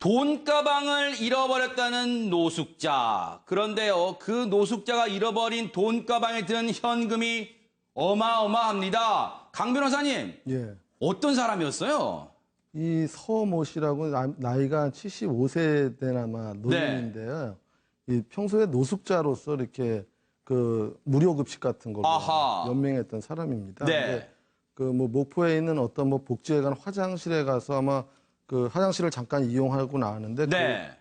돈가방을 잃어버렸다는 노숙자. 그런데요, 그 노숙자가 잃어버린 돈가방에 든 현금이 어마어마합니다. 강 변호사님, 예. 어떤 사람이었어요? 이 서모 씨라고 나이가 75세 된 아마 노인인데요. 이 평소에 노숙자로서 이렇게 그 무료급식 같은 걸로 아하. 연명했던 사람입니다. 네. 그 뭐 목포에 있는 어떤 뭐 복지회관 화장실에 가서 아마 그 화장실을 잠깐 이용하고 나왔는데 네.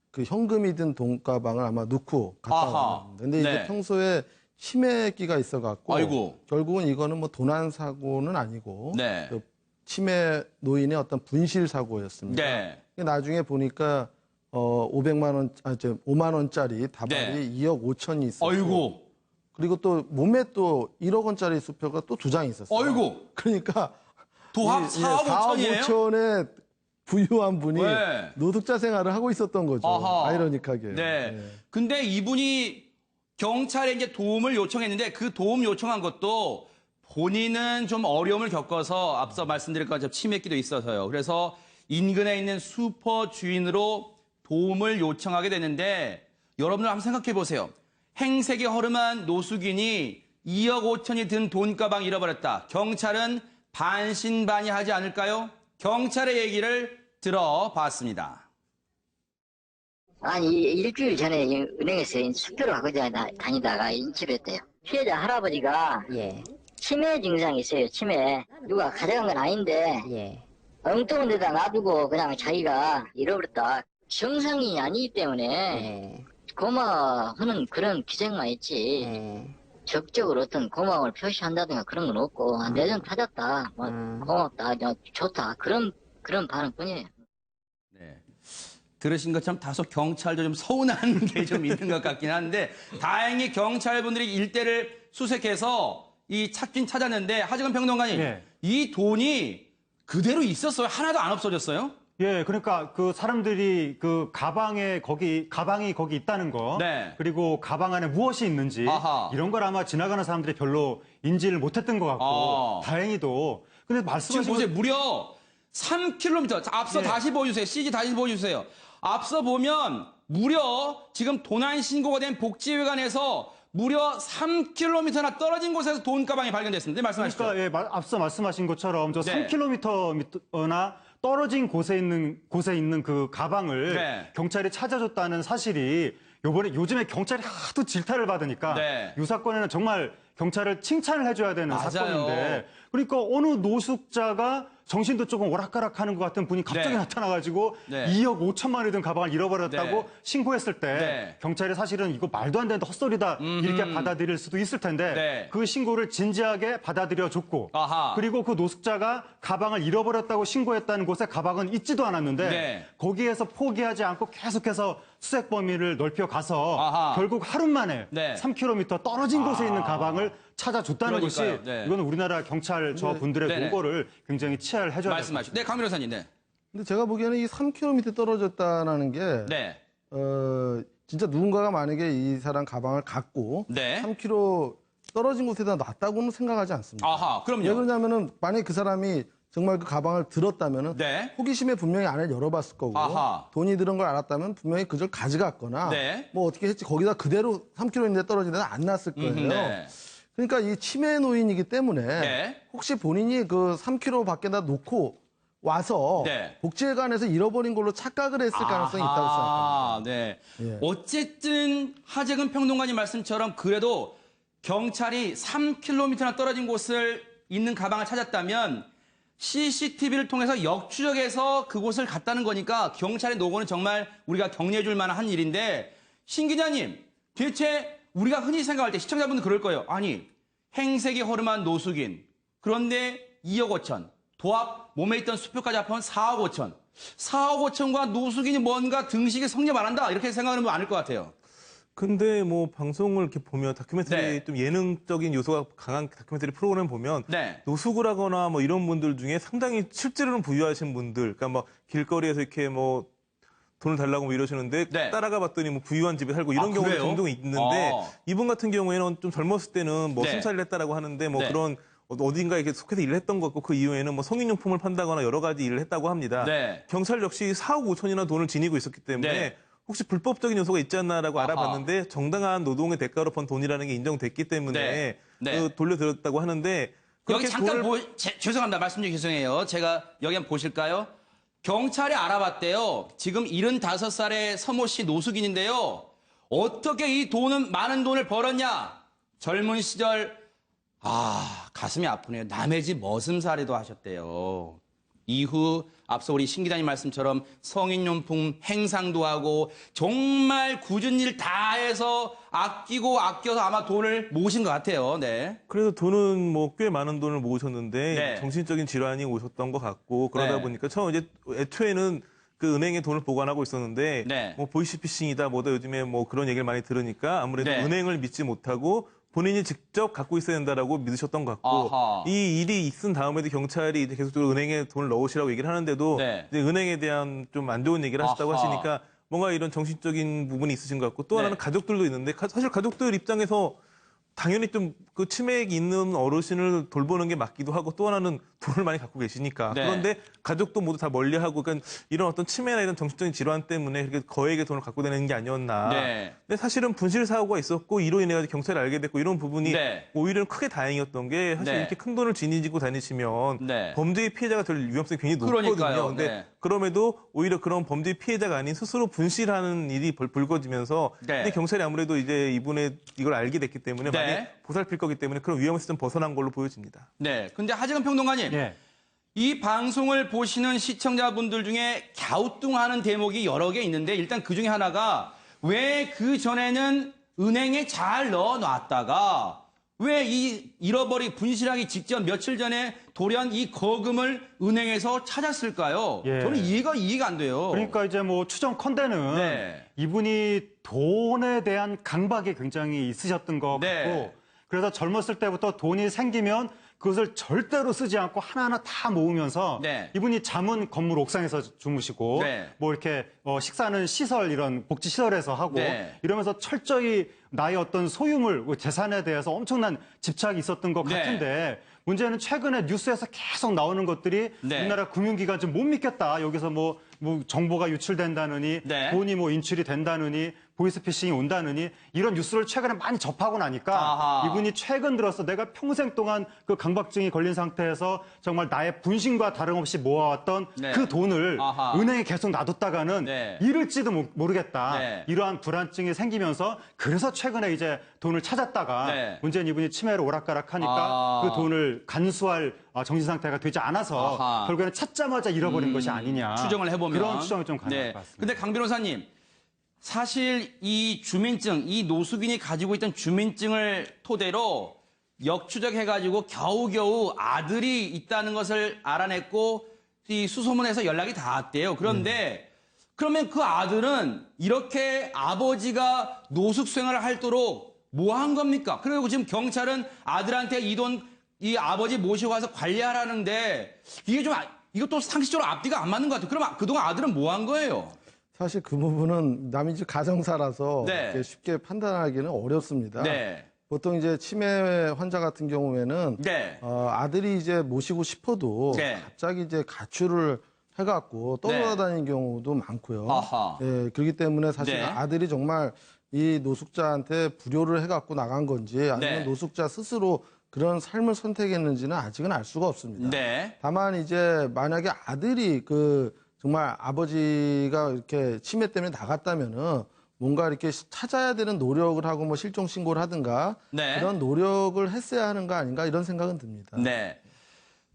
그 현금이 든 돈가방을 아마 넣고 갔다 아하. 왔는데 근데 이게 네. 평소에 치매기가 있어갖고 아이고. 결국은 이거는 뭐 도난 사고는 아니고 네. 그 치매 노인의 어떤 분실 사고였습니다. 네. 나중에 보니까 5만 원짜리 다발이 네. 2억 5천이 있었고 아이고. 그리고 또 몸에 또 1억 원짜리 수표가 또 2장 있었어요. 아이고. 그러니까 도합 4억 5천이에요? 5천에 부유한 분이 네. 노숙자 생활을 하고 있었던 거죠. 아하. 아이러니하게. 네. 예. 근데 이분이 경찰에 이제 도움을 요청했는데 그 도움 요청한 것도 본인은 좀 어려움을 겪어서 앞서 말씀드린 것처럼 치매기도 있어서요. 그래서 인근에 있는 슈퍼 주인으로 도움을 요청하게 됐는데 여러분들 한번 생각해 보세요. 행색이 허름한 노숙인이 2억 5천이 든 돈가방 잃어버렸다. 경찰은 반신반의하지 않을까요? 경찰의 얘기를 들어봤습니다. 아니, 일주일 전에 은행에서 수표를 하고 다니다가 인출을 했대요. 피해자 할아버지가 예, 치매 증상이 있어요, 치매. 누가 가져간 건 아닌데, 예, 엉뚱한 데다 놔두고 그냥 자기가 잃어버렸다. 정상이 아니기 때문에 예, 고마워하는 그런 기색만 있지. 예. 적극적으로 어떤 고마움을 표시한다든가 그런 건 없고, 내 전 찾았다, 뭐, 고맙다, 좋다. 그런 반응뿐이에요. 네. 들으신 것처럼 다소 경찰도 좀 서운한 게 좀 있는 것 같긴 한데 다행히 경찰분들이 일대를 수색해서 이 찾긴 찾았는데 하지건 평론가님 예. 이 돈이 그대로 있었어요? 하나도 안 없어졌어요? 예, 그러니까 그 사람들이 그 가방이 거기 있다는 거, 네. 그리고 가방 안에 무엇이 있는지 아하. 이런 걸 아마 지나가는 사람들이 별로 인지를 못했던 것 같고 다행히도. 근데 지금 말씀하신 보세요. 무려 3km. 앞서 예. 다시 보여주세요. CG 다시 보여주세요. 앞서 보면 무려 지금 도난 신고가 된 복지회관에서 무려 3km나 떨어진 곳에서 돈가방이 발견됐습니다. 말씀하시죠. 그러니까 예, 앞서 말씀하신 것처럼 저 네. 3km나 떨어진 곳에 있는 그 가방을 네. 경찰이 찾아줬다는 사실이 요즘에 경찰이 하도 질타를 받으니까 네. 이 사건에는 정말 경찰을 칭찬을 해줘야 되는 맞아요. 사건인데, 그러니까 어느 노숙자가 정신도 조금 오락가락하는 것 같은 분이 갑자기 네. 나타나가지고 네. 2억 5천만 원이 든 가방을 잃어버렸다고 네. 신고했을 때 네. 경찰이 사실은 이거 말도 안 되는 헛소리다 이렇게 받아들일 수도 있을 텐데 네. 그 신고를 진지하게 받아들여줬고, 아하. 그리고 그 노숙자가 가방을 잃어버렸다고 신고했다는 곳에 가방은 있지도 않았는데 네. 거기에서 포기하지 않고 계속해서 수색 범위를 넓혀가서 아하. 결국 하루 만에 네. 3km 떨어진 곳에 있는 가방을 찾아줬다는 것이 그러니까요. 네. 이거는 우리나라 경찰 저분들의 네네. 노고를 굉장히 치하를 해줘야 됩니다. 말씀하시죠. 네, 강 변호사님. 네. 근데 제가 보기에는 이 3km 떨어졌다는 게 네. 진짜 누군가가 만약에 이 사람 가방을 갖고 네. 3km 떨어진 곳에다 놨다고는 생각하지 않습니다. 아하, 그럼요. 왜 그러냐면은 만약에 그 사람이 정말 그 가방을 들었다면은 네. 호기심에 분명히 안을 열어봤을 거고 아하. 돈이 들은 걸 알았다면 분명히 그걸 가져갔거나 네. 뭐 어떻게 했지 거기다 그대로 3km인데 떨어진 데는 안 놨을 거예요. 네. 그러니까 이 치매 노인이기 때문에 네. 혹시 본인이 그 3km 밖에다 놓고 와서 네. 복지회관에서 잃어버린 걸로 착각을 했을 가능성이 있다고 생각합니다. 네. 예. 어쨌든 하재근 평론가님 말씀처럼 그래도 경찰이 3km나 떨어진 곳을 있는 가방을 찾았다면 CCTV를 통해서 역추적해서 그곳을 갔다는 거니까 경찰의 노고는 정말 우리가 격려해 줄 만한 일인데 신 기자님, 대체 우리가 흔히 생각할 때 시청자분들 그럴 거예요. 아니, 행색이 허름한 노숙인. 그런데 2억 5천. 도합 몸에 있던 수표까지 합하면 4억 5천. 4억 5천과 노숙인이 뭔가 등식이 성립 안 한다. 이렇게 생각하는 분 많을 것 같아요. 근데 뭐 방송을 이렇게 보면 다큐멘터리 네. 좀 예능적인 요소가 강한 다큐멘터리 프로그램 보면 네. 노숙을 하거나 뭐 이런 분들 중에 상당히 실제로는 부유하신 분들, 그러니까 막 길거리에서 이렇게 뭐 돈을 달라고 뭐 이러시는데 네. 따라가 봤더니 뭐 부유한 집에 살고 이런 경우가 그래요? 종종 있는데 이분 같은 경우에는 좀 젊었을 때는 뭐 네. 순찰을 했다라고 하는데 뭐 네. 그런 어딘가 이렇게 속해서 일을 했던 것 같고 그 이후에는 뭐 성인용품을 판다거나 여러 가지 일을 했다고 합니다. 네. 경찰 역시 4억 5천이나 돈을 지니고 있었기 때문에 네. 혹시 불법적인 요소가 있지 않나라고 아하. 알아봤는데 정당한 노동의 대가로 번 돈이라는 게 인정됐기 때문에 네. 네. 돌려드렸다고 하는데 여기 그렇게 잠깐 돈을 죄송합니다. 말씀 좀 죄송해요. 제가 여기 한번 보실까요? 경찰이 알아봤대요. 지금 75살의 서모 씨 노숙인인데요. 어떻게 이 돈은 많은 돈을 벌었냐? 젊은 시절 가슴이 아프네요. 남의 집 머슴살이도 하셨대요. 이후 앞서 우리 신 기자님 말씀처럼 성인용품 행상도 하고 정말 굳은 일 다 해서 아끼고 아껴서 아마 돈을 모으신 것 같아요. 네. 그래서 돈은 뭐 꽤 많은 돈을 모으셨는데 네. 정신적인 질환이 오셨던 것 같고 그러다 네. 보니까 처음 이제 애초에는 그 은행에 돈을 보관하고 있었는데 네. 뭐 보이스피싱이다 뭐다 요즘에 뭐 그런 얘기를 많이 들으니까 아무래도 네. 은행을 믿지 못하고 본인이 직접 갖고 있어야 된다라고 믿으셨던 것 같고 아하. 이 일이 있은 다음에도 경찰이 이제 계속적으로 은행에 돈을 넣으시라고 얘기를 하는데도 네. 이제 은행에 대한 좀 안 좋은 얘기를 하셨다고 아하. 하시니까 뭔가 이런 정신적인 부분이 있으신 것 같고 또 하나는 네. 가족들도 있는데 사실 가족들 입장에서 당연히 좀 그 치매액 있는 어르신을 돌보는 게 맞기도 하고 또 하나는 돈을 많이 갖고 계시니까 네. 그런데 가족도 모두 다 멀리하고 그러니까 이런 어떤 치매나 이런 정신적인 질환 때문에 이렇게 거액의 돈을 갖고 다니는 게 아니었나. 네. 근데 사실은 분실 사고가 있었고 이로 인해 가지고 경찰이 알게 됐고 이런 부분이 네. 오히려 크게 다행이었던 게 사실 네. 이렇게 큰 돈을 지니고 다니시면 네. 범죄의 피해자가 될 위험성이 굉장히 높거든요. 그러니까요. 근데 네. 그럼에도 오히려 그런 범죄의 피해자가 아닌 스스로 분실하는 일이 불거지면서 네. 근데 경찰이 아무래도 이제 이분의 이걸 알게 됐기 때문에 네. 많이 보살필 거기 때문에 그런 위험에서 좀 벗어난 걸로 보여집니다. 네. 근데 하재근 평론가님. 예. 이 방송을 보시는 시청자분들 중에 갸우뚱하는 대목이 여러 개 있는데 일단 그 중에 하나가 왜 그 전에는 은행에 잘 넣어놨다가 왜 이 잃어버리 분실하기 직전 며칠 전에 돌연 이 거금을 은행에서 찾았을까요? 예. 저는 이해가 안 돼요. 그러니까 이제 뭐 추정컨대는 네. 이분이 돈에 대한 강박이 굉장히 있으셨던 것 네. 같고 그래서 젊었을 때부터 돈이 생기면 그것을 절대로 쓰지 않고 하나하나 다 모으면서 네. 이분이 잠은 건물 옥상에서 주무시고 네. 뭐 이렇게 식사는 시설 이런 복지 시설에서 하고 네. 이러면서 철저히 나의 어떤 소유물 재산에 대해서 엄청난 집착이 있었던 것 네. 같은데 문제는 최근에 뉴스에서 계속 나오는 것들이 네. 우리나라 금융기관 좀 못 믿겠다. 여기서 뭐 정보가 유출된다느니 네. 돈이 뭐 인출이 된다느니 보이스피싱이 온다느니 이런 뉴스를 최근에 많이 접하고 나니까 아하. 이분이 최근 들어서 내가 평생 동안 그 강박증이 걸린 상태에서 정말 나의 분신과 다름없이 모아왔던 네. 그 돈을 아하. 은행에 계속 놔뒀다가는 네. 잃을지도 모르겠다. 네. 이러한 불안증이 생기면서 그래서 최근에 이제 돈을 찾았다가 네. 문재인 이분이 치매로 오락가락하니까 아. 그 돈을 간수할 정신 상태가 되지 않아서 아하. 결국에는 찾자마자 잃어버린 것이 아니냐. 추정을 해보면 그런 추정이 좀 가능할 네. 것 같습니다. 근데 강 변호사님 사실 이 주민증 이 노숙인이 가지고 있던 주민증을 토대로 역추적해가지고 겨우겨우 아들이 있다는 것을 알아냈고 이 수소문에서 연락이 닿았대요. 그런데 그러면 그 아들은 이렇게 아버지가 노숙 생활을 하도록 뭐 한 겁니까? 그리고 지금 경찰은 아들한테 이 돈 이 아버지 모시고 가서 관리하라는데 이게 좀 이것도 상식적으로 앞뒤가 안 맞는 것 같아요. 그럼 그동안 아들은 뭐 한 거예요? 사실 그 부분은 남의 집 가정사라서 네. 이렇게 쉽게 판단하기는 어렵습니다. 네. 보통 이제 치매 환자 같은 경우에는 네. 아들이 이제 모시고 싶어도 네. 갑자기 이제 가출을 해갖고 떠돌아다니는 경우도 많고요. 아하. 예, 그렇기 때문에 사실 네. 아들이 정말 이 노숙자한테 불효를 해갖고 나간 건지 아니면 네. 노숙자 스스로 그런 삶을 선택했는지는 아직은 알 수가 없습니다. 네. 다만 이제 만약에 아들이 그 정말 아버지가 이렇게 치매 때문에 나갔다면은 뭔가 이렇게 찾아야 되는 노력을 하고 뭐 실종 신고를 하든가 네. 그런 노력을 했어야 하는 거 아닌가 이런 생각은 듭니다. 네.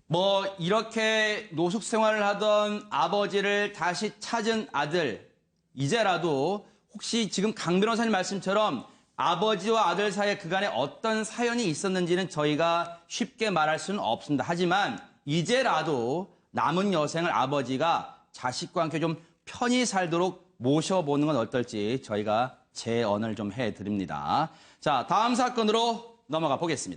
뭐 이렇게 노숙 생활을 하던 아버지를 다시 찾은 아들 이제라도 혹시 지금 강 변호사님 말씀처럼 아버지와 아들 사이에 그간에 어떤 사연이 있었는지는 저희가 쉽게 말할 수는 없습니다. 하지만 이제라도 남은 여생을 아버지가 자식과 함께 좀 편히 살도록 모셔보는 건 어떨지 저희가 제언을 좀 해드립니다. 자, 다음 사건으로 넘어가 보겠습니다.